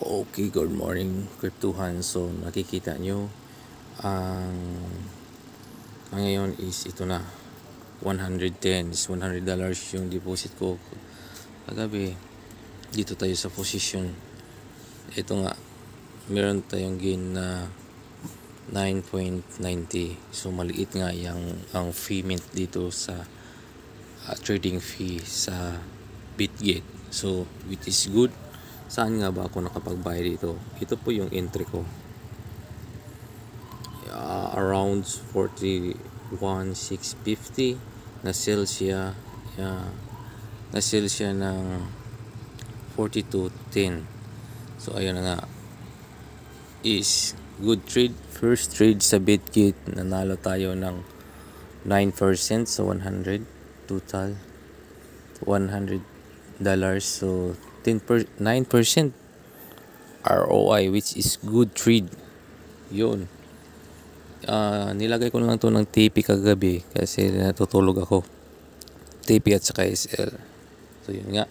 Okay, good morning, Kryptuhan. So, nakikita nyo, ang ngayon is ito na, 110 is $100 yung deposit ko kagabi. Dito tayo sa position. Ito nga, meron tayong gain na 9.90. So, maliit nga ang fee mint dito sa trading fee sa Bitget. So, which is good. Saan nga ba ako nakapagbayad dito? Ito po yung entry ko. Around 41,650. Na-sell siya. Na-sell siya ng 42.10. So, ayun na nga. Is good trade. First trade sa Bitget. Nanalo tayo ng 9% sa 100. Total $100. So, 9% ROI, which is good trade. Yun. Nilagay ko lang to ng TP kagabi kasi natutulog ako. TP at saka SL. So, yun nga.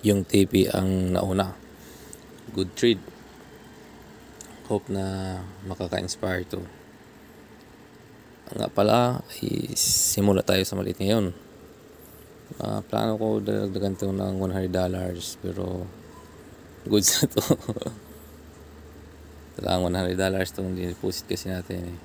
Yung TP ang nauna. Good trade. Hope na makaka-inspire to. Nga pala, simula tayo sa maliit ngayon. Plano ko dagdagan to ng $100 pero goods na to. Talagang $100 itong deposit kasi natin eh.